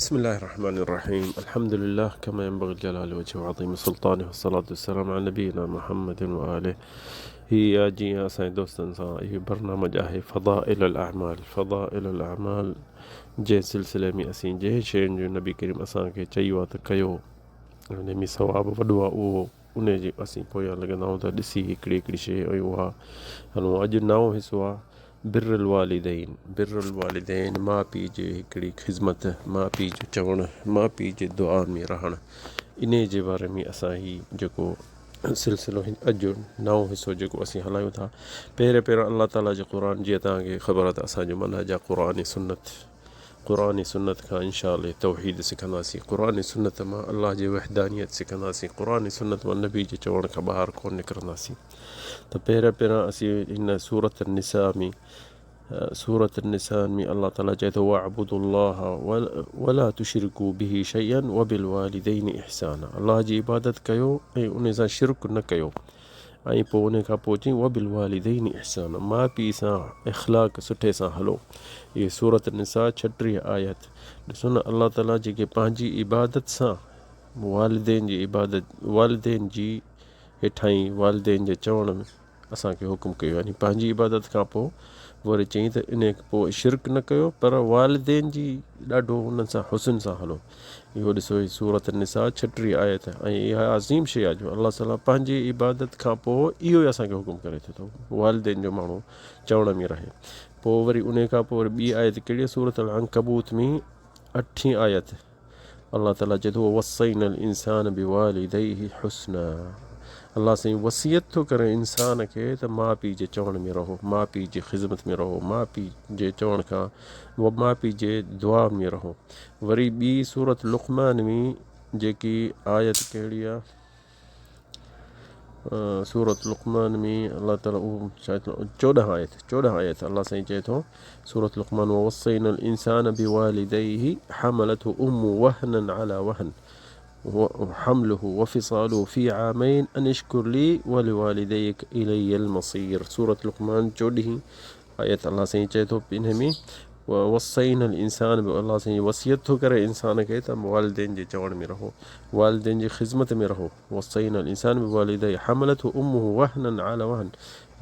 بسم الله الرحمن الرحيم. الحمد لله كما ينبغي جلال وجهه وعظيم سلطانه والصلاة والسلام على نبينا محمد وآله. هي جي أسان دوستن سا هي برنامج आहे فضائل الأعمال जे सिलसिले में असीं जंहिं शयुनि जो नबी करीम असांखे चयो आहे त कयो उन में सवाबु वॾो आहे उहो उन जे असीं पोयां लॻंदा आहियूं त ॾिसी हिकिड़ी शइ ऐं उहा हलो अॼु नओं हिसो आहे बिरुल वालिदैन माउ पीउ जे हिकिड़ी ख़िदमत, माउ पीउ जो चवणु, माउ पीउ जे दुआ में रहणु, इन जे बारे में असां ही जेको सिलसिलो अॼु नओं हिसो जेको असीं हलायूं था। पहिरियों अल्लाह ताला जो क़ुर, जीअं तव्हांखे ख़बर आहे त असांजो मनहज आहे क़ुर सुन्नत खां इंशाअल्लाह तौहीद सिखंदासीं, क़ुर सुन्नत मां अल्लाह जी वहदानियत सिखंदासीं, क़ुर सुन्नत मां नबी जे चवण खां ॿाहिरि कोन निकिरंदासीं। त पहिरियों असीं हिन सूरत निसा में अल्लाह ताला चए थो वअबुदुल्लाह वला तुशरिकू बिही शैअन वबिल वालिदैन इहसाना, अल्लाह जी इबादत कयो ऐं उन सां शिरक न कयो। ऐं पोइ उन खां पोइ चई वबिल वालिदैन इहसाना, माउ पीउ सां इख़लाक़ सुठे सां हलो। इहे सूरत निसा 36 आयत। ॾिसो न, अल्लाह ताला जेके पंहिंजी इबादत सां वालिदैन जी हेठां वालिदैन जे चवण में असांखे हुकुम कयो, यानी पंहिंजी इबादत खां पोइ वरी चई त इन पोइ शिरक न कयो, पर वालिदैन जी ॾाढो उन्हनि सां हुस्न सां हलो। इहो ॾिसो ही सूरत निसा 36 आयत, ऐं इहा अज़ीम शइ आहे जो अल्लाह ताला पंहिंजी इबादत खां पोइ इहो ई असांखे हुकुम करे थो त वालिदैन जो माण्हू चवण में रहे। पोइ वरी उन खां पोइ वरी ॿी आयत कहिड़ी, सूरत अल-अंकबूत में 8 आयत, अल्लाह ताला चए थो वसैनल इंसान बिवालिदैहि हुस्ना, अल्लाह साईं वसियत थो करे इंसान खे त माउ पीउ जे चवण में रहो, माउ पीउ जी ख़िदमत में रहो, माउ पीउ जे चवण खां माउ पीउ जे दुआ में रहो। वरी ॿी सूरत लुक़मान में जेकी आयत कहिड़ी आहे, सूरत लुक़मान में अल्लाह ताला 14 आयत अल्लाह साईं चए थो सूरत लुक़मान वसैनल इंसान बिवालिदैहि हमलतहु उम्मु वहनन अला वहन हमलहु वफ़िसालहु फ़ी आमैन अन इश्कुर ली वलिवालिदैक इलैयल मसीर। सूरत लुक़मान 14 आयत अल्लाह साईं चए थो इन में वसैनल इंसान, अल्लाह साईं वसियत थो करे इंसान खे त वालिदैन जे चवण में रहो, वालिदैन जी ख़िदमत में रहो। वसैनल इंसान बिवालिदैहि हमलतहु उम्मुहु वहनन अला वहन,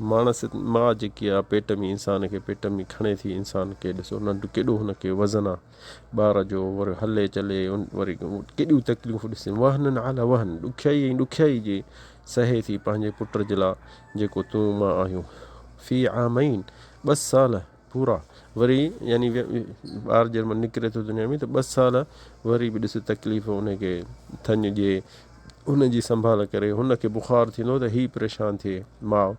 माउ जेकी आहे पेट में इंसान खे पेट में खणे थी, इंसान खे ॾिसो नंढ केॾो हुनखे वज़न आहे ॿार जो, वरी हले चले वरी केॾियूं तकलीफ़ूं ॾिसनि, वहनन अला वहन, ॾुखियाई जे सहे थी पंहिंजे पुट जे लाइ जेको तूं मां आहियूं। फ़ी आमैन 2 साल पूरा, वरी यानी ॿार जॾहिं मां निकिरे थो दुनिया में त 2 साल वरी बि ॾिस तकलीफ़ हुनखे थञ जे हुनजी संभाल करे, हुनखे बुख़ार थींदो त हीउ परेशान थिए माउ,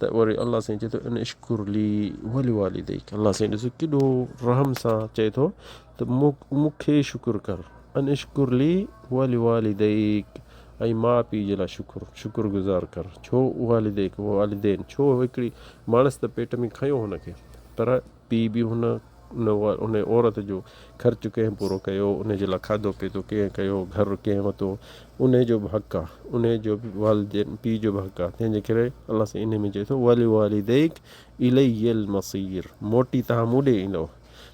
त वरी अल्लाह साईं चए थो इन इश्कुर ली वलिवालिदैक, अल्लाह साईं ॾिसो केॾो रहम सां चए थो त मूंखे शुकुर कर, अन इश्कुर ली वलिवालिदैक, ऐं माउ पीउ जे लाइ शुकुरगुज़ार कर। छो वालिदैन, छो हिकिड़ी माणस त पेट में खयो हुनखे, पर पीउ बि उन औरत जो ख़र्चु कंहिं पूरो कयो, उन जे लाइ खाधो पीतो कंहिं कयो, घर कंहिं वरितो, उन जो बि हक़ आहे, उन जो बि वालिदैन पीउ जो बि हक़ आहे। तंहिंजे करे अल्लाह सां इन में चए थो वलिवालिदैक इलैयल मसीर, मोटी तव्हां मूं ॾे ईंदव,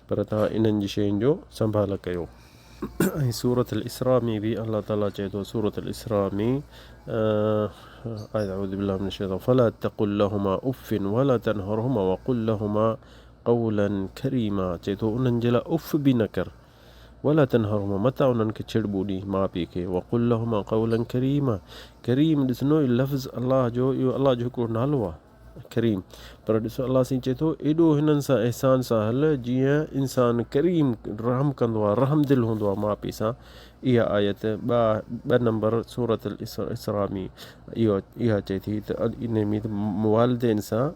पर तव्हां इन्हनि जी शयुनि जो संभाल कयो। ऐं सूरत अल-इसरा में बि अल्लाह ताला चए थो, सूरत अल-इसरा में अऊज़ु बिल्लाहि मिनश शैतानिर रजीम फला तक़ुल लहुमा उफ़्फ़िन वला तनहरहुमा वक़ुल लहुमा क़ौलन करीमा, चए थो उन्हनि जे लाइ उफ़ बि न कर, वला तनहरहुमा मता उन्हनि खे छिड़बू ॾी माउ पीउ खे, वक़ुल लहुमा क़ौलन करीमा, करीम ॾिसनो लफ़्ज़ अल्लाह जो, इहो अल्लाह जो हिकिड़ो नालो आहे करीम, पर ॾिसो अल्लाह साईं चए थो एॾो हिननि सां एहसान सां हल जीअं इंसान करीम रहम कंदो आहे, रहम दिलि हूंदो आहे माउ पीउ सां। इहा आयत 2 नंबर सूरत अल-इसरा में इहा चए थी त इन में वालिदैन सां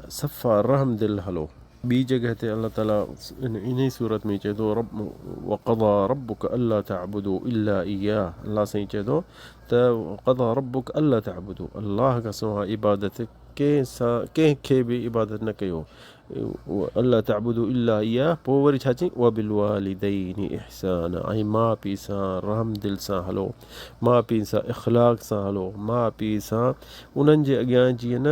सफ़ा रहम दिलि हलो। ॿी जॻह ते अल्लाह ताला इन ई सूरत में चए थो वक़ज़ा रब्बुक अल्ला तअबुदू इल्ला इय्याह, अल्लाह साईं चए थो त क़ज़ा रब्बुक अल्ला तअबुदू, अल्लाह खां सवाइ इबादत कंहिंखे बि इबादत न कयो, अल्ला तअबुदू इल्ला इय्याह। पोइ वरी छा चई वबिल वालिदैन इहसाना, ऐं माउ पीउ सां रहम दिलि सां हलो, माउ पीउ सां इख़लाक़ सां हलो, माउ पीउ सां उन्हनि जे अॻियां जीअं न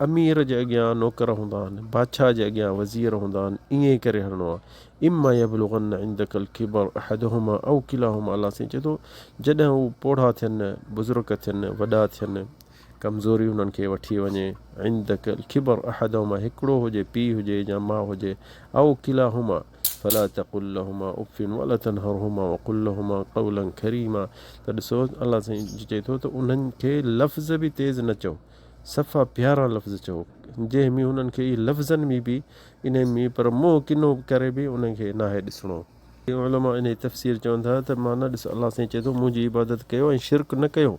अमीर जे अॻियां नौकर हूंदा आहिनि, बादशाह जे अॻियां वज़ीर हूंदा आहिनि, ईअं ई करे हलणो आहे। इमा यबलुगन इंदकल किबर अहदहुमा औ किलाहुमा, अलाह साईं चए थो जॾहिं हू पोढ़ा थियनि, बुज़ुर्ग थियनि, वॾा थियनि, कमज़ोरी हुननि खे वठी वञे, इंदकल किबर अहदहुमा, हिकिड़ो हुजे, पीउ हुजे या माउ हुजे, औ किलाहुमा फला तकुल लहुमा उफ़िन वला तनहरहुमा वकुल लहुमा क़ौलन करीमा। त ॾिसो अलाह साईं चए थो त उन्हनि खे लफ़्ज़ बि तेज़ न चओ, सफ़ा प्यारा लफ़्ज़ चओ, जंहिं में उन्हनि खे लफ़्ज़नि में बि इन में पर मोह किनो करे बि उन्हनि खे नाहे ॾिसणो। उलमा इन तफ़सीर चवनि था त माना ॾिस अलाह साईं चए थो मुंहिंजी इबादत कयो ऐं शिरक न कयो,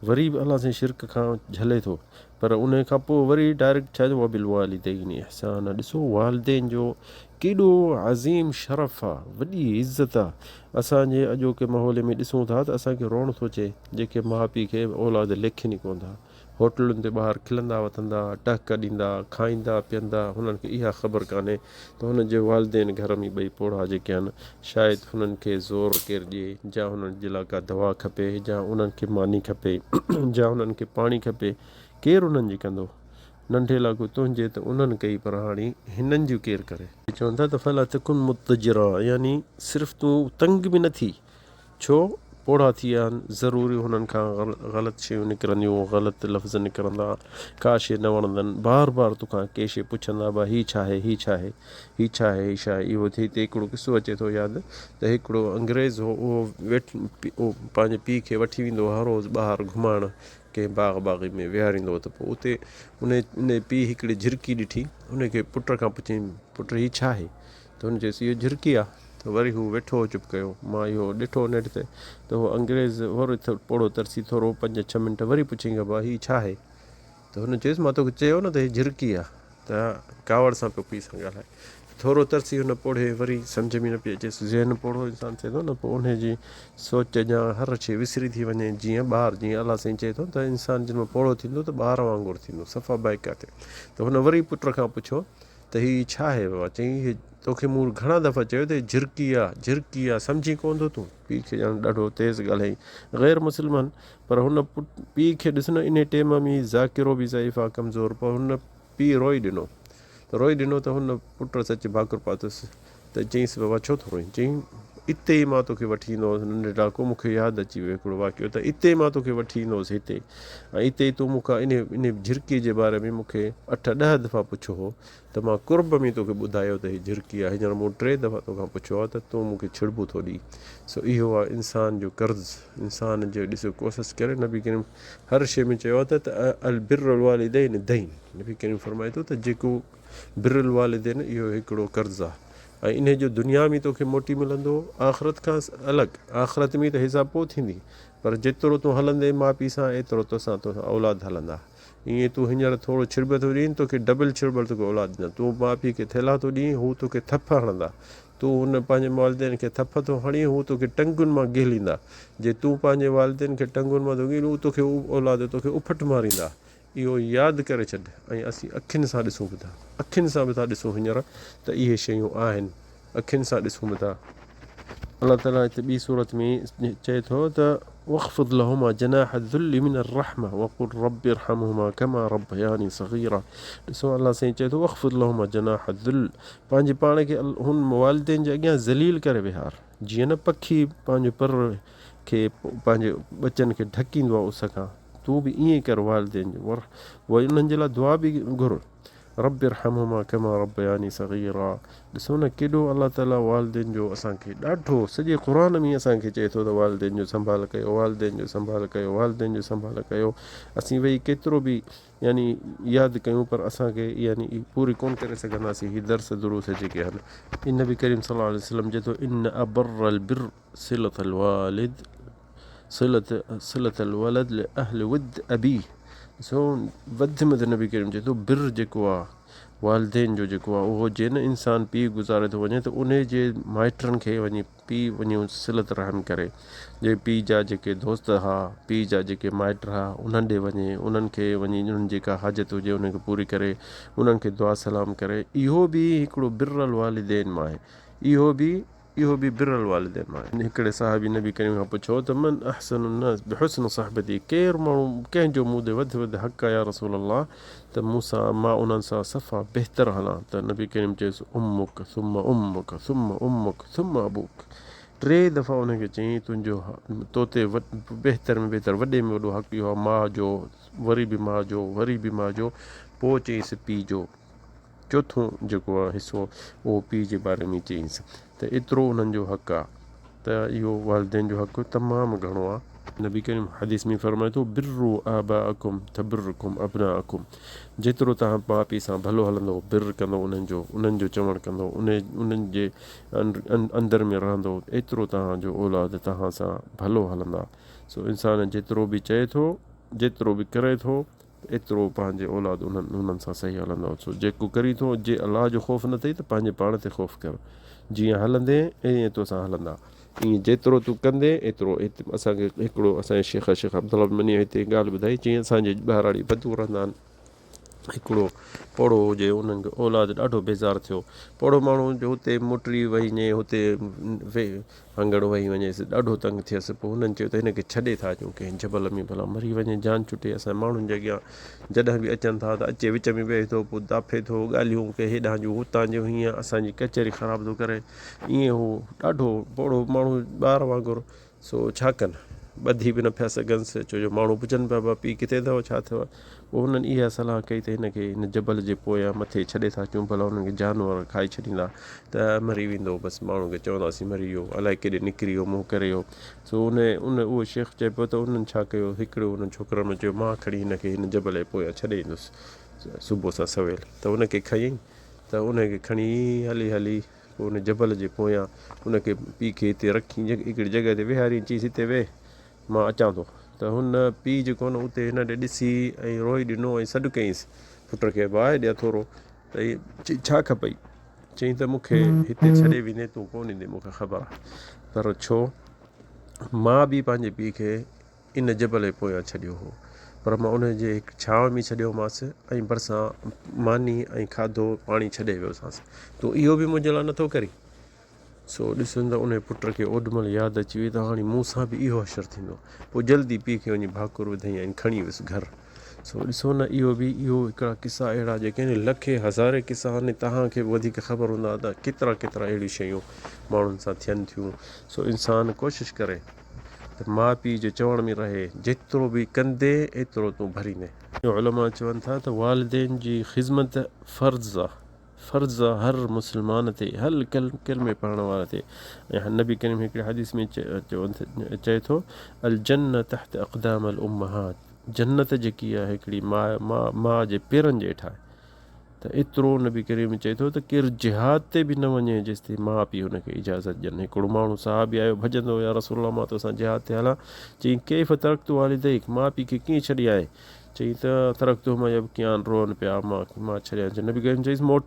वरी बि अलाह साईं शिरक खां झले थो, पर उन खां पोइ वरी डायरेक्ट छा चइबो आहे बिल वालिदैन इहसान। ॾिसो वालिदैन जो केॾो अज़ीम शरफ़ आहे, वॾी इज़त आहे। असांजे अॼोके माहौल में ॾिसूं था त असांखे रोअण थो अचे, जेके माउ पीउ खे औलाद लेखिन ई कोन था, होटलुनि ते ॿाहिरि खिलंदा वठंदा, टहक ॾींदा, खाईंदा पीअंदा, हुननि खे इहा ख़बर कान्हे त हुननि जे वालिदैन घर में ॿई पोढ़ा जेके आहिनि, शायदि हुननि खे ज़ोर केरु ॾिए, या हुननि जे लाइ का दवा खपे, या उन्हनि खे मानी खपे, या हुननि खे पाणी खपे, केरु उन्हनि जी कंदो? नंढे लाॻू तुंहिंजे त उन्हनि कई, पर हाणे हिननि जूं केरु करे? चवनि था त फला तकुन मुतजिरा, यानी सिर्फ़ु तूं तंग बि न थी, छो पोढ़ा थी विया आहिनि, ज़रूरी हुननि खां ग़लति शयूं निकिरंदियूं, ग़लति लफ़्ज़ निकिरंदा, का शइ न वणंदनि, बार बार तोखां के शइ पुछंदा, भई हीअ छा आहे, हीअ छा आहे, हीअ छा आहे, हीअ छा आहे। इहो थिए हिते हिकिड़ो किसो अचे थो यादि, त हिकिड़ो अंग्रेज़ हो, उहो पंहिंजे पीउ खे वठी वेंदो हर रोज़ु ॿाहिरि घुमाइणु, कंहिं बाग़ी में विहारींदो, त पोइ उते उन पीउ हिकिड़ी झिरकी ॾिठी, उनखे पुट खां पुछियईं पुट हीअ छा आहे, त हुन चयसि इहो झिरकी आहे। त वरी हू वेठो चुप कयो, मां इहो ॾिठो नेठि ते, त उहो अंग्रेज़ वरी पोड़ो तरसी थोरो 5-6 मिंट वरी पुछियईं भाउ हीअ छा आहे, त हुन चयुसि मां तोखे चयो न त हीअ झिरकी आहे, त कावड़ सां पियो पीउ सां ॻाल्हाए। थोरो तरसी हुन पोड़े वरी सम्झ में न पई अचेसि, ज़हन पोड़ो इंसानु थिए थो न, पोइ उनजी सोच या हर शइ विसरी थी वञे, जीअं ॿार, जीअं अलाह साईं चए थो त इंसानु जंहिंमें पोड़ो थींदो त ॿार वांगुरु थींदो, सफ़ा बाइका थिए। त हुन वरी पुट खां पुछो त हीअ छा आहे बाबा, चईं हीअ तोखे मूं घणा दफ़ा चयो त झिरकी आहे, झिरकी आहे, सम्झी कोन थो तूं? पीउ खे ॼण ॾाढो तेज़ ॻाल्हाई, ग़ैर मुस्लमान, पर हुन पीउ खे ॾिस न, इन टाइम में ज़ाकिरो बि ज़ईफ़ आहे, कमज़ोर, पर हुन पीउ रोई ॾिनो, त हुन पुट सच भाकुर पातुसि, त चईंसि बाबा छो थो रोई? चईं इते ई मां तोखे वठी ईंदो हुउसि नंढे ॾाको, मूंखे यादि अची वियो हिकिड़ो वाक़ियो, त इते मां तोखे वठी ईंदो हुउसि हिते, ऐं इते ई तूं मूंखां इन झिरकी जे बारे में मूंखे 8-10 दफ़ा पुछो हो, त मां कुर्ब में तोखे ॿुधायो त हीअ झिरकी आहे, हींअर मूं 3 दफ़ा तोखां पुछियो आहे त तूं मूंखे छिड़बू थो ॾी। सो इहो आहे इंसान जो कर्ज़ु, इंसान जो ॾिसो कोशिशि करे। नबी करीम हर शइ में चयो आहे त अल बिरुल वालिदैन दईन, नबी करीम फरमाए थो त जेको बिरुल वालिदैन इहो हिकिड़ो कर्ज़ु आहे, ऐं इन जो दुनिया में तोखे मोटी मिलंदो, आख़िरत खां अलॻि, आख़िरत में त हिसाब पोइ थींदी, पर जेतिरो तूं हलंदे माउ पीउ सां, एतिरो तोसां औलाद हलंदा। ईअं तूं हींअर थोरो छिड़ब थो ॾींहुं, तोखे डबल छिड़बल तोखे औलाद ॾींदा। तूं माउ पीउ खे थैला थो ॾींहुं, हू तोखे थप हणंदा, तूं हुन पंहिंजे वालिदैन खे थप थो हणी, हू तोखे टंगुनि मां ॻेलींदा, जे तूं पंहिंजे वालिदैन खे टंगुनि मां थो ॻेली, हू तोखे औलाद तोखे उफट मारींदा। इहो यादि करे छॾ। ऐं असीं अखियुनि सां ॾिसूं बि था, अखियुनि सां बि था ॾिसूं हींअर त इहे शयूं आहिनि, अखियुनि सां ॾिसूं बि था। अलाह ताला हिते ॿी सूरत में चए थो त वख़्फ़िद लहुमा जनाह ज़ुल्लि मिनर रहमा वक़ुल रब्बि इरहमहुमा कमा रब्बयानी सग़ीरा। ॾिसो अलाह साईं चए थो वख़्फ़िद लहुमा जनाह ज़ुल्ल, पंहिंजे पाण खे हुन वालिदैन जे अॻियां ज़लील करे विहार, जीअं न पखी पंहिंजे पर खे पंहिंजे बचनि खे ढकींदो आहे उस खां, तूं बि ईअं कर वालिदैन जो वरी उन्हनि जे लाइ दुआ बि घुर, रब्बि इरहमहुमा कमा रब्बयानी सग़ीरा। ॾिसो न केॾो अलाह ताला वालिदैन जो असांखे ॾाढो, सॼे क़ुर में असांखे चए थो त वालिदैन जो संभाल कयो, वालिदैन जो संभाल कयो, वालिदैन जो संभाल कयो। असीं वेही केतिरो बि यानी यादि कयूं, पर असांखे यानी पूरी कोन करे सघंदासीं हीअ दर्स दुरूस जेके आहिनि। इन नबी करीम सल्लल्लाहु अलैहि वसल्लम चए थो इन अबर्रल बिर सिलतल वालिद सिलतल वलद ले अहल वुद अबी। सो वधि में वधि नबी करीम चए थो बिर जेको आहे वालिदैन जो जेको आहे उहो हुजे न, इंसानु पीउ गुज़ारे थो वञे त उन जे माइटनि खे वञी पीउ वञी सिलत रहम करे, जे पीउ जा जेके दोस्त हुआ, पीउ जा जेके माइट हुआ, उन्हनि ॾे वञे, उन्हनि खे वञी उन्हनि जेका हाजत हुजे उनखे पूरी करे, उन्हनि खे दुआ सलाम करे। इहो बि हिकिड़ो बिरुल वालिदैन मां आहे, इहो बि बिरल वालिदैन मां। हिकिड़े साहिबी नबी करीम खां पुछो त मन अहसन उन्नास बिहुस्न सहबती, केरु माण्हू कंहिंजो मूं ते वधि हक़ आहे या रसूल अल्लाह, त मूंसां मां उन्हनि सां सफ़ा बहितर हलां। त नबी करीम चयुसि उम्मुक सुम उम्मुक सुम उम्मुक सुम अबूक। 3 दफ़ा उनखे चई तुंहिंजो तो ते बहितर में बहितर वॾे में वॾो हक़ इहो आहे माउ जो, वरी बि माउ जो, वरी बि माउ जो, पोइ चईंसि पीउ जो, चोथों जेको आहे हिसो उहो पीउ जे बारे में चईंसि। त एतिरो उन्हनि जो हक़ आहे। त इहो वालिदैन जो हक़ तमामु घणो आहे। नबी करीम हदीस में फरमाए थो बिर्रु आबाअकुम तबिर्रुकुम अबनाअकुम, जेतिरो तव्हां माउ पीउ सां भलो हलंदो, बिर कंदो उन्हनि जो चवणु कंदो, उन्हनि जे अंदरि में रहंदो, एतिरो तव्हांजो औलाद तव्हां सां भलो हलंदा। सो इंसान जेतिरो बि चए थो, जेतिरो बि करे थो, एतिरो पंहिंजे औलाद उन्हनि सां सही हलंदो। सो जेको करी थो, जे अलाह जो ख़ौफ़ न अथई त पंहिंजे पाण ते ख़ौफ़ कर, जीअं हलंदे ईअं तोसां हलंदा, ईअं जेतिरो तूं कंदे एतिरो। असांखे हिकिड़ो असांजे शेख अब्दुल्ला मनी हिते ॻाल्हि ॿुधाई, जीअं असांजे ॿाहिराड़ी बदू रहंदा आहिनि, हिकिड़ो पोड़ो हुजे, उन्हनि खे औलाद ॾाढो बेज़ारु थियो, पोड़ो माण्हू जो हुते मोटरी वही वञे, हुते हंगड़ वही वञेसि, ॾाढो तंग थियसि। पोइ हुननि चयो त हिनखे छॾे था अचूं कंहिं जबल में, भला मरी वञे, जान छुटे। असां माण्हुनि जे अॻियां जॾहिं बि अचनि था त अचे विच में वेहे थो, पोइ दाफ़े थो ॻाल्हियूं के हेॾां जूं हुतां जूं, हीअं असांजी कचहरी ख़राबु थो करे, ईअं हू ॾाढो पोड़ो माण्हू ॿार वांगुरु। सो छा कनि, ॿधी बि न पिया सघनिसि, छो जो माण्हू पुछनि पिया बाबा पीउ किथे अथव, छा अथव। पोइ हुननि इहा सलाह कई त हिनखे हिन जबल जे पोयां मथे छॾे था अचूं, भला हुननि खे जानवर खाई छॾींदा त मरी वेंदो, बसि माण्हू खे चवंदासीं मरी वियो, अलाए केॾे निकिरी वियो, मुंहुं करे वियो। सो उहो शेख चए पियो त उन्हनि छा कयो, हिकिड़ो उन्हनि छोकिरनि चयो मां खणी हिनखे हिन जबल जे पोयां छॾे ईंदुसि सुबुह सां सवेल। त उनखे खयईं, त उनखे खणी हली हली पोइ उन जबल जे पोयां उनखे पीउ खे हिते रखी हिकिड़ी जॻह ते वेहारी, चईसि हिते वेह मां अचां थो। त हुन पीउ जेको न उते हिन ॾे ॾिसी ऐं रोई ॾिनो ऐं सॾु कयईंसि पुट खे, बाहि ॾिया थोरो। त चई छा खपई, चईं त मूंखे हिते छॾे वेंदे तूं कोन ईंदे, मूंखे ख़बर आहे, पर छो, मां बि पंहिंजे पीउ खे इन जबल जे पोयां छॾियो हो, पर मां उनजे छांव में छॾियोमांसि ऐं भरिसां मानी ऐं खाधो पाणी छॾे वियोसांसि, तूं इहो बि मुंहिंजे लाइ नथो करी। सो ॾिसनि त उन पुट खे ओॾीमहिल यादि अची वई त हाणे मूंसां बि इहो असरु थींदो। पोइ जल्दी पीउ खे वञी भाकुर विधई ऐं खणी वियुसि घर। सो ॾिसो न, इहो हिकिड़ा किसा अहिड़ा जेके आहिनि, लखे हज़ारे किसा आहिनि, तव्हांखे बि वधीक ख़बर हूंदा त केतिरा अहिड़ियूं शयूं माण्हुनि सां थियनि थियूं। सो इंसानु कोशिशि करे त माउ पीउ जे चवण में रहे, जेतिरो बि कंदे एतिरो तूं भरींदे। उलमा चवनि था त वालिदैन जी ख़िज़मत फ़र्ज़ु आहे, फ़र्ज़ु आहे हर मुस्लमान ते, हर कलमे पढ़ण वारे ते। ऐं नबी करीम हिकिड़े हदीस में चए थो अल जन्नत तहत अक़दाम अल उम्महात, जन्नत जेकी आहे हिकिड़ी माउ जे पेरनि जे हेठां आहे। त एतिरो नबी करीम चए थो त केरु जिहाद ते बि न वञे जेसिताईं माउ पीउ हुनखे इजाज़त ॾियनि। हिकिड़ो माण्हू साहबी आयो भॼंदो, या रसूल अल्लाह मां तोसां जिहाद ते हलां, चई कैफ़ तरक़्तु वालिदैक, माउ पीउ खे कीअं छॾी आहे, चई त तरक़्तु हुमा यबकियान, रोअनि पिया, मां छॾिया। नबी करीम चईसि मोट,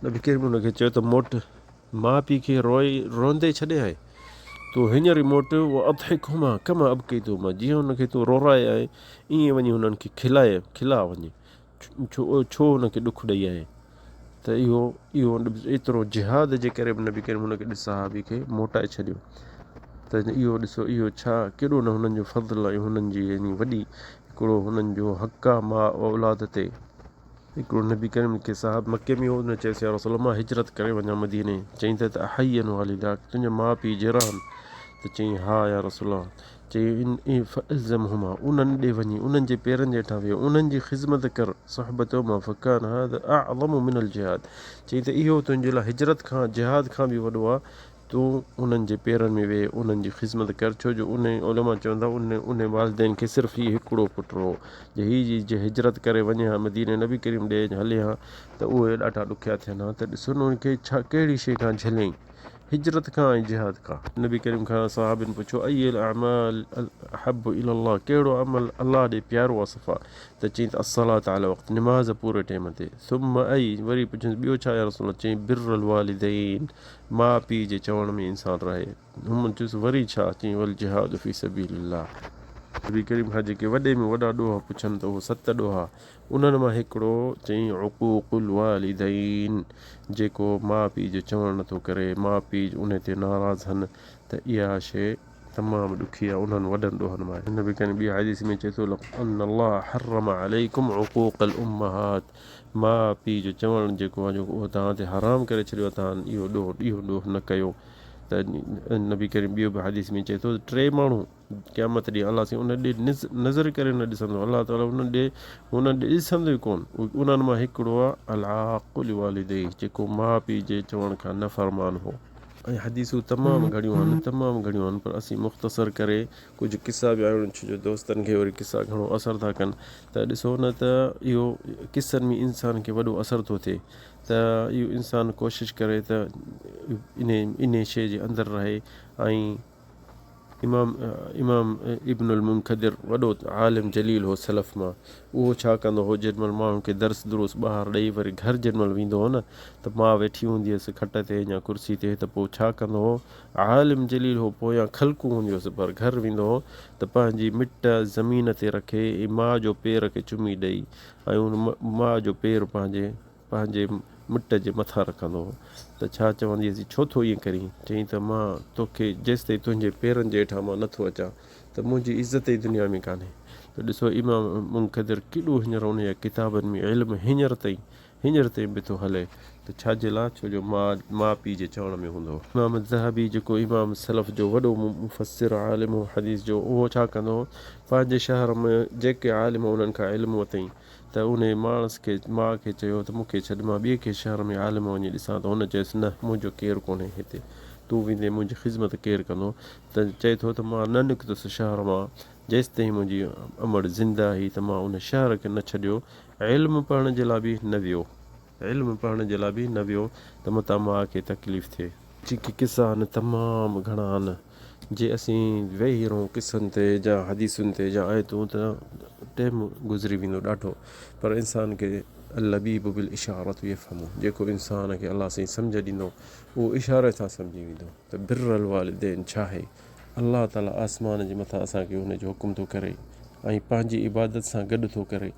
नबी करीम हुनखे चयो त मोट, माउ पीउ खे रोंदे छॾे आहे, तूं हींअर ई मोट, उहो अधहिक हुमा कमा अब कई थो, मां जीअं हुनखे तूं रोराए आहे ईअं वञी हुननि खे खिला वञे, छो हुनखे ॾुखु ॾेई आहे। त इहो एतिरो जिहाद जे करे बि नबी करीम हुनखे सहाबी खे मोटाए छॾियो। त इहो ॾिसो, इहो छा केॾो न हुननि जो फ़ज़्ल ऐं हुननि जी यानी वॾी हिकिड़ो हुननि जो हक़ आहे मां औलाद ते। हिकिड़ो नबी करीम खे साहब मके में हो, न चयोसि या रसूल मां हिजरत करे वञा मदीने, चईं त अहय्यन वालिदाक, तुंहिंजा माउ पीउ जहिड़ा आहिनि, त चईं हा या रसूल, चई फ़अल्ज़म हुमा, उन्हनि ॾे वञी उन्हनि जे पेरनि जे हेठां वियो, उन्हनि जी ख़िज़मत कर, सोहबत मां फ़कान हाज़ा अअज़म मिनल जिहाद, चई त इहो तुंहिंजे लाइ हिजरत खां जिहाद खां बि वॾो आहे, तूं उन्हनि जे पेरनि में वेह, उन्हनि जी ख़िज़मत कर। छो जो उन उलमा चवंदा उन वालिदैन खे सिर्फ़ु हीउ हिकिड़ो पुटु हो, जे हीअ जे हिजरत करे वञे हा मदीने, नबी करीम ॾे हले हा त उहे ॾाढा ॾुखिया थियनि हा। त ॾिसो न उनखे छा कहिड़ी शइ खां झलियईं, हिजरत खां ऐं जिहाद खां। नबी करीम खां सहाबिन पुछो अय्युल अअमाल अहब्बु इलल्लाह, कहिड़ो अमल अलाह ॾे प्यारो आहे सफ़ा, त चईं त अस्सलात अला वक़्त, निमाज़ पूरे टाइम ते। सुम्म वरी पुछियसि ॿियो छा या रसूल, चईं बिर्रुल वालिदैन, माउ पीउ जे चवण में इंसानु रहे। हुन चयुसि वरी छा, चईं वल जिहाद फ़ी सबीलिल्लाह, नबी करीम खां जेके वॾे में वॾा ॾोहा पुछनि त उहो 7 ॾोहा, उन्हनि मां हिकिड़ो चई उक़ूक़ुल वालिदैन, जेको माउ पीउ जो चवणु नथो करे, माउ पीउ उन ते नाराज़ आहिनि, त इहा शइ तमामु ॾुखी आहे उन्हनि वॾनि ॾोहनि मां। नबी करीम ॿी हदीस में चए थो अल्लाह हर्रम अलैकुम उक़ूक़ल उम्महात, माउ पीउ जो चवणु जेको आहे उहो तव्हां ते हराम करे छॾियो आहे, तव्हां इहो ॾोह न कयो। त नबी करीम ॿियो बि हदीस में चए थो 3 माण्हू क़यामत ॾींहुं अलाह साईं उन ॾे नज़र करे न ॾिसंदो, अलाह ताला हुन ॾे ॾिसंदो ई कोन। उन्हनि मां हिकिड़ो आहे अल आक़ुल वालिदैहि, जेको माउ पीउ जे चवण खां न फ़रमान हो। ऐं हदीसूं तमामु घणियूं आहिनि, पर असीं मुख़्तसर करे कुझु किसा बि आहिनि, छो जो दोस्तनि खे वरी किसा घणो असरु था कनि। त ॾिसो न त इहो किसनि में इंसान खे वॾो असरु थो थिए, त इहो इंसानु कोशिशि करे त इन शइ जे अंदरि रहे। ऐं इमाम इब्नुल मुनकदिर वॾो आलिम जलील हो सलफ़ मां, उहो छा कंदो हो, जेॾी महिल माण्हुनि खे दर्स दुरुस ॿाहिरि ॾेई वरी घर जेॾी महिल वेंदो हो न, त मां वेठी हूंदी हुअसि खट ते या कुर्सी ते, त पोइ छा कंदो हो, आलिम जलील हो, पोयां ख़लकूं हूंदी हुअसि, पर घर वेंदो हो त पंहिंजी मिट ज़मीन ते रखे माउ जो पेर खे चुमी ॾेई, ऐं उन माउ जो पेर पंहिंजे मिट जे मथां रखंदो हो। त छा चवंदी हुअसि, छो थो ईअं करी? चई त मां तोखे जेसि ताईं तुंहिंजे पेरनि जे हेठां मां नथो अचां त मुंहिंजी इज़त ई दुनिया में कान्हे। त ॾिसो इमाम मुनकदिर केॾो हींअर उन जे किताबनि में इल्मु हींअर ताईं बि थो हले, त छाजे लाइ? छो जो माउ पीउ जे चवण में हूंदो। इमाम ज़हबी जेको इमाम सलफ़ जो वॾो मुफ़स्सिर आलिम हो हदीस जो, उहो छा कंदो हो, पंहिंजे शहर में जेके आलिम उन्हनि खां इल्मु वरितईं, त उन माण्हू खे माउ खे चयो त मूंखे छॾ, मां ॿिए के शहर में आलिम वञी ॾिसां। त हुन चयसि न, मुंहिंजो केरु कोन्हे हिते, तूं वेंदे मुंहिंजी ख़िदमत केरु कंदो? त चए थो त मां न निकितुसि शहर मां जेसि ताईं मुंहिंजी अमड़ ज़िंदा हुई, त मां उन शहर खे न छॾियो, इल्मु पढ़ण जे लाइ बि न वियो, त मतां माउ खे तकलीफ़ थिए। जेके किसा आहिनि तमामु घणा आहिनि, जे असीं वेही रहूं किसनि ते या हदीसुनि ते या आयतूं, त टाइम गुज़री वेंदो ॾाढो। पर इंसान खे लबीब बिल इशारत यफ़हमु, जेको इंसान खे अलाह साईं सम्झ ॾींदो, उहो इशारे सां सम्झी वेंदो त बिरुल वालिदैन छा आहे। अलाह ताला आसमान जे मथां असांखे हुनजो हुकुम थो करे ऐं पंहिंजी इबादत सां गॾु थो करे।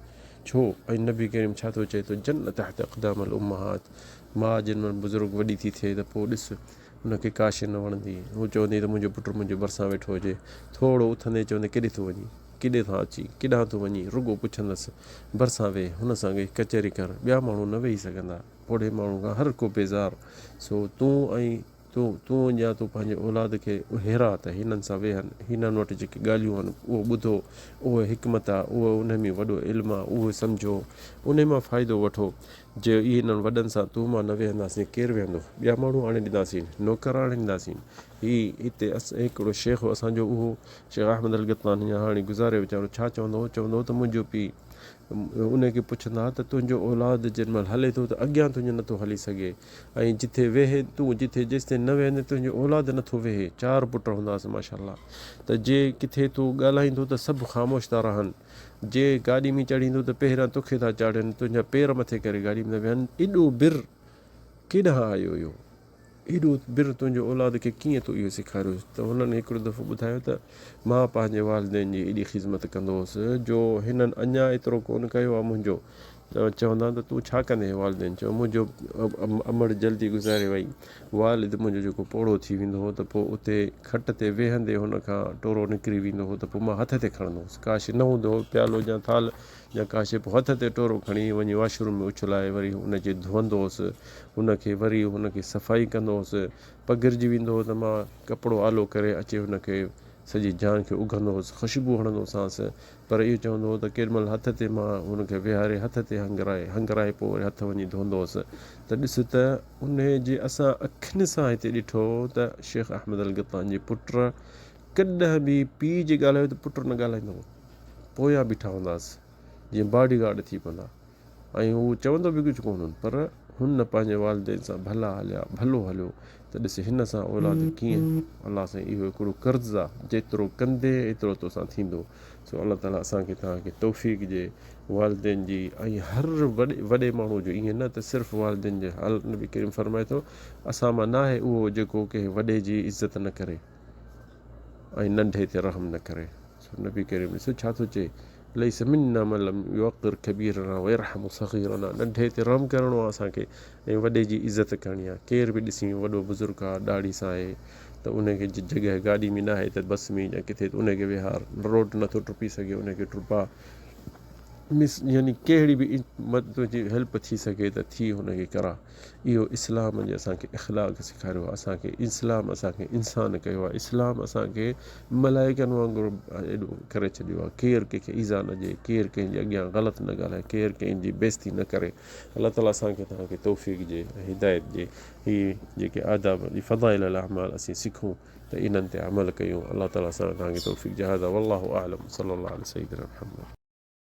छो? ऐं नबी करीम छा थो चए थो, जन्नत तहत अक़दामल उम्महात, माउ जेॾी महिल बुज़ुर्ग वॾी थी थिए त पोइ ॾिस हुनखे का शइ न वणंदी, हू चवंदी त मुंहिंजो पुटु मुंहिंजे भरिसां वेठो हुजे, थोरो उथंदे चवंदे केॾे थो वञी, केॾे था अची, केॾांहुं थो वञी, रुॻो पुछंदसि भरिसां वेह, हुन सां वेही कचहरी कर। ॿिया माण्हू न वेही सघंदा, ओड़े माण्हू खां हर को बेज़ार। सो तूं या तूं पंहिंजे औलाद खे हेरा त हिननि सां वेहनि, हिननि वटि जेके ॻाल्हियूं आहिनि उहो ॿुधो, उहो हिकमत आहे, उहो उन में वॾो इल्मु आहे, उहो सम्झो, उन मां फ़ाइदो वठो। जे इन्हनि वॾनि सां तूं मां न वेहंदासीं, केरु वेहंदो? ॿिया माण्हू आणे ॾींदासीं, नौकर आणे ॾींदासीं। हिते हिकिड़ो शेख हो असांजो, उहो शेख अहमद अल ग़तलानी हाणे गुज़ारे वीचारो, छा चवंदो हो त मुंहिंजो पीउ उनखे पुछंदा त तुंहिंजो औलाद जेॾी महिल हले थो त अॻियां तुंहिंजो नथो हली सघे, ऐं जिथे वेहे तूं, जिथे जेसि ताईं न वेहंदे तुंहिंजो औलाद नथो वेहे। 4 पुट हूंदासीं माशाअल्लाह, त जे किथे तूं ॻाल्हाईंदो त सभु ख़ामोश था रहनि, जे गाॾी में चढ़ींदो त पहिरियां तोखे था चाढ़नि, तुंहिंजा पेर मथे करे गाॾी में था वेहनि। एॾो बिर केॾांहुं आयो इहो? एॾो बिर तुंहिंजो औलाद खे कीअं तूं इहो सेखारियो? त हुननि हिकिड़ो दफ़ो ॿुधायो त मां पंहिंजे वालिदैन जी एॾी ख़िदमत कंदो हुउसि, जो हिननि अञा एतिरो कोन कयो आहे मुंहिंजो। त चवंदा त तूं छा कंदे वालिदैन? चयो मुंहिंजो अमड़ जल्दी गुज़ारे वई, वालिद मुंहिंजो जेको पोड़ो थी वेंदो हो, त पोइ उते खट ते वेहंदे हुन खां टोरो निकिरी वेंदो हो, त पोइ मां हथ ते खणंदो हुउसि, का शइ न हूंदो हो, प्यालो या थाल या का शइ, पोइ हथ ते टोरो खणी वञी वॉशरूम में उछलाए वरी हुनखे धोअंदो हुउसि, हुनखे सफ़ाई कंदो हुउसि। पघिरजी वेंदो हो त मां कपिड़ो आलो करे अचे हुनखे सॼी जान खे उघंदो हुउसि, ख़ुशबू हणंदो हुउसि। पर इहो चवंदो हो त केॾी महिल हथ ते मां हुनखे विहारे हथ ते हंगराए पोइ वरी हथ वञी धोअंदो हुउसि। त ॾिस त उन जे असां अखियुनि सां हिते ॾिठो त शेख अहमद अल ग़तलानी जे पुट कॾहिं बि पीउ जी ॻाल्हायो त पुटु न ॻाल्हाईंदो हो, पोयां बीठा हूंदासीं जीअं बॉडीगार्ड थी पवंदा, ऐं हू चवंदो बि कुझु कोन, पर हुन पंहिंजे वालिदैन सां भलो हलियो। त ॾिस हिन सां औलाद कीअं, अलाह साईं इहो हिकिड़ो कर्ज़ु आहे, जेतिरो कंदे एतिरो तोसां थींदो। सो अलाह ताला असांखे तव्हांखे तौफ़ीक़ ॾिए वालिदैन जी, ऐं हर वॾे माण्हू जो, ईअं न त सिर्फ़ु वालिदैन जे हाल। नबी करीम फरमाए थो, असां मां न आहे उहो जेको कंहिं वॾे जी इज़त न करे ऐं नंढे ते रहम न करे। नबी करीम ॾिसो छा थो चए, लैस मिन्ना मन लम युक़िर कबीरना वयरहम सग़ीरना, नंढे ते रहम करिणो आहे असांखे ऐं वॾे जी इज़त करणी आहे। केर बि ॾिसी वॾो बुज़ुर्ग आहे ॾाढ़ी सां आहे त उनखे जॻह गाॾी में न आहे त बस में या किथे उनखे विहार, रोड नथो टुपी सघे उनखे टुपा, यानी कहिड़ी बि तुंहिंजी हेल्प थी सघे त थी हुनखे करा। इहो इस्लाम जे असांखे इख़लाक़ सेखारियो आहे, असांखे इस्लाम असांखे इंसान कयो आहे, इस्लाम असांखे मलाइकनि वांगुरु एॾो करे छॾियो आहे। केरु कंहिंखे ईज़ा न ॾिए, केरु कंहिंजे अॻियां ग़लति न ॻाल्हाए, केरु कंहिंजी बेइज़ती न करे। अलाह ताला असांखे तव्हांखे तौफ़ीक़ ॾिए, हिदायत ॾिए। हीअ जेके आदाब फ़ज़ाइल अमाल असीं सिखूं त इन्हनि ते अमल कयूं। अलाह ताला असां तव्हांखे तौफ़ीक़ ॾिए। हाज़ा वल्लाहु आलम, सल्लल्लाहु अलैहि सय्यिदना मुहम्मद।